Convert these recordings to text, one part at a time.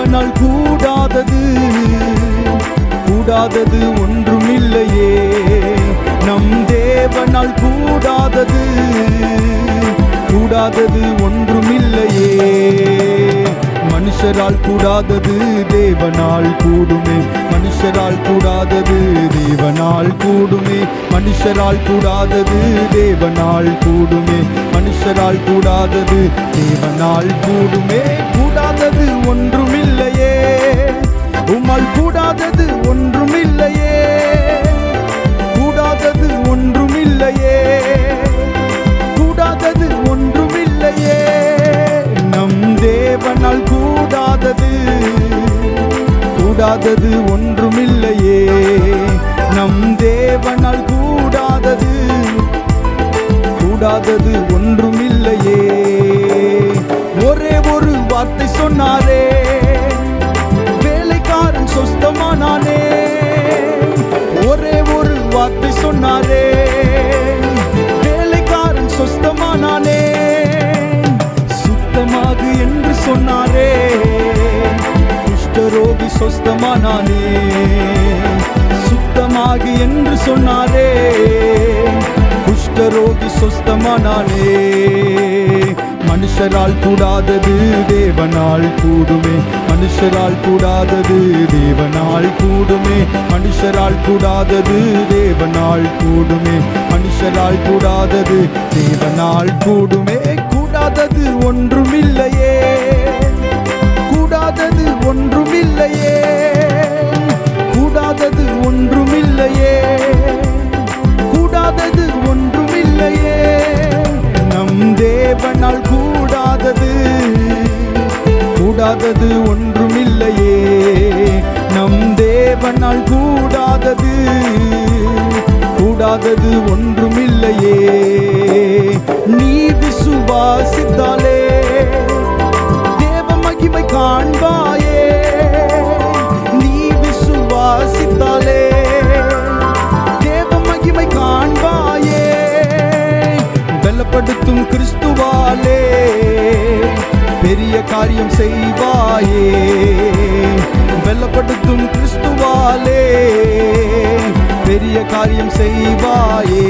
தேவனால் கூடாதது கூடாதது ஒன்றுமில்லையே. நம் தேவனால் கூடாதது கூடாதது ஒன்றுமில்லையே. மனுஷரால் கூடாதது தேவனால் கூடுமே. மனுஷரால் கூடாதது தேவனால் கூடுமே. மனுஷரால் கூடாதது தேவனால் கூடுமே. மனுஷரால் கூடாதது தேவனால் கூடுமே. கூடாதது ஒன்றுமில்லையே. உம்மால் கூடாதது ஒன்றுமில்லையே. கூடாதது ஒன்றுமில்லையே. கூடாதது ஒன்றுமில்லையே. நம் தேவனால் கூடாதது கூடாதது ஒன்றுமில்லையே. நம் தேவனால் கூடாதது கூடாதது ஒன்றுமில்லையே. ஒரே ஒரு வார்த்தை சொன்னாரே, வேலைக்காரன் சொஸ்தமானானே. ஒரே ஒரு வார்த்தை சொன்னாரே, வேலைக்காரன் சொஸ்தமானானே. சுத்தமாகு என்று சொன்னாரே, குஷ்டரோகி சொஸ்தமானானே. சுத்தமாகு என்று சொன்னாரே, குஷ்டரோகி சொஸ்தமானானே. மனுஷரால் கூடாதது தேவனால் கூடுமே. மனுஷரால் கூடாதது தேவனால் கூடுமே. மனுஷரால் கூடாதது தேவனால் கூடுமே. மனுஷரால் கூடாதது தேவனால் கூடுமே. கூடாதது ஒன்றுமில்லையே. கூடாதது ஒன்றுமில்லையே. கூடாதது ஒன்றுமில்லையே. கூடாதது ஒன்றுமில்லையே. நம் தேவனால் கூடாதது கூடாதது ஒன்றுமில்லையே. நம் தேவனால் கூடாதது கூடாதது ஒன்றுமில்லையே. நீ விசுவாசித்தாலே தேவ மகிமை காண்பாயே. நீ விசுவாசித்தாலே தேவ மகிமை காண்பாயே. பலப்படுத்தும் கிறிஸ்துவாலே பெரிய காரியம் செய்வாயே. பலப்படுத்தும் கிறிஸ்துவாலே பெரிய காரியம் செய்வாயே.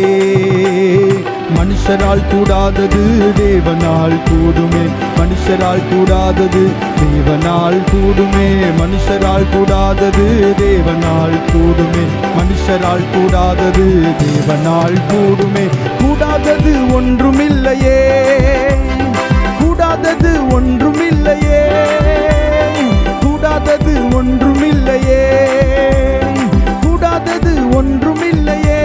மனுஷரால் கூடாதது தேவனால் கூடுமே. மனுஷரால் கூடாதது தேவனால் கூடுமே. மனுஷரால் கூடாதது தேவனால் கூடுமே. மனுஷரால் கூடாதது தேவனால் கூடுமே. கூடாதது ஒன்றுமில்லையே. கூடாதது ஒன்றுமில்லையே. கூடாதது ஒன்றுமில்லையே. கூடாதது ஒன்றுமில்லையே.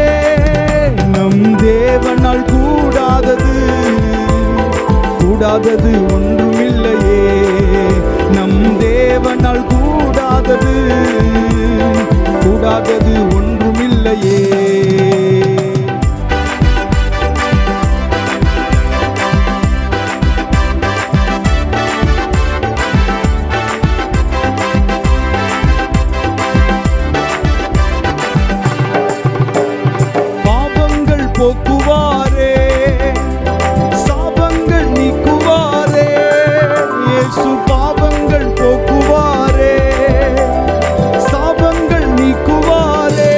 நம் தேவனால் கூடாதது கூடாதது ஒன்றுமில்லையே. நம் தேவனால் கூடாதது கூடாதது ஒன்றுமில்லையே. போக்குவாரே, சாபங்கள் நீக்குவாரே. இயேசு பாவங்கள் போக்குவாரே, சாபங்கள் நீக்குவாரே.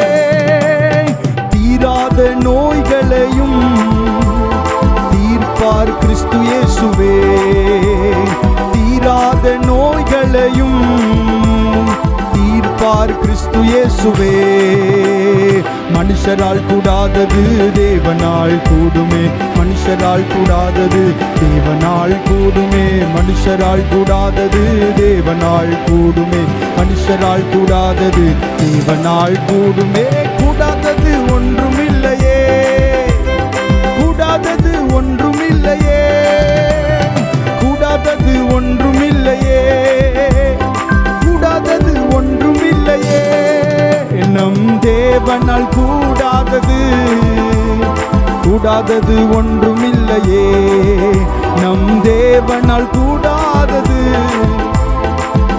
தீராத நோய்களையும் தீர்ப்பார் கிறிஸ்து இயேசுவே. தீராத நோய்களையும் தீர்ப்பார் கிறிஸ்து இயேசுவே. மனுஷரால் கூடாதது தேவனால் கூடுமே. மனுஷரால் கூடாதது தேவனால் கூடுமே. மனுஷரால் கூடாதது தேவனால் கூடுமே. மனுஷரால் கூடாதது தேவனால் கூடுமே. கூடாதது ஒன்றுமில்லையே. கூடாதது ஒன்றுமில்லையே. கூடாதது ஒன்றுமில்லையே. கூடாதது ஒன்றுமில்லையே. நம் தேவனால் கூடாதது கூடாதது ஒன்றுமில்லையே. நம் தேவனால் கூடாதது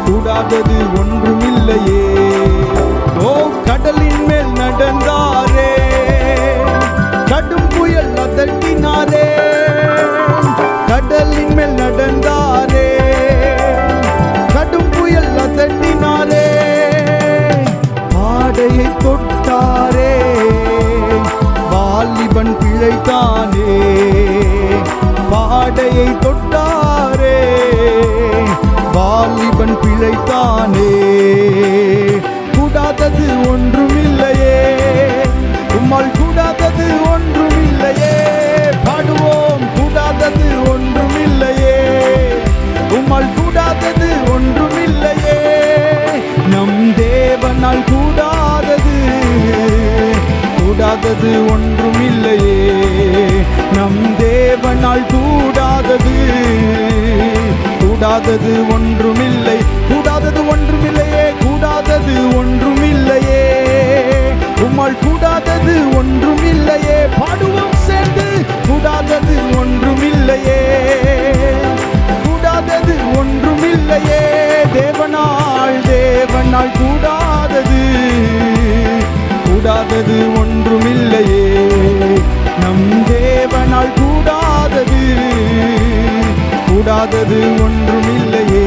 கூடாதது ஒன்றுமில்லையே. ஓ கடலின் மேல் நடந்தாரே, கடும் புயல் அதட்டினாரே. கடலின் மேல் நடந்தாரே, கடும் புயல் அவன் பிழைத்தானே. கூடாதது ஒன்றுமில்லையே, உம்மால் கூடாதது ஒன்றுமில்லையே. பாடுவோம், கூடாதது ஒன்றுமில்லையே, உம்மால் கூடாதது ஒன்றுமில்லையே. நம் தேவனால் கூடாதது கூடாதது ஒன்றுமில்லையே. நம் தேவனால் கூடாதது கூடாதது ஒன்றுமில்லை. கூடாதது ஒன்றுமில்லையே, கூடாதது ஒன்றுமில்லையே, உம்மால் கூடாதது ஒன்றுமில்லையே. பாடுவோம் சேர்ந்து, கூடாதது ஒன்றுமில்லையே, கூடாதது ஒன்றுமில்லையே. தேவனால் கூடாதது கூடாதது ஒன்றுமில்லையே. நம் தேவனால் கூடாதது கூடாதது ஒன்றுமில்லையே.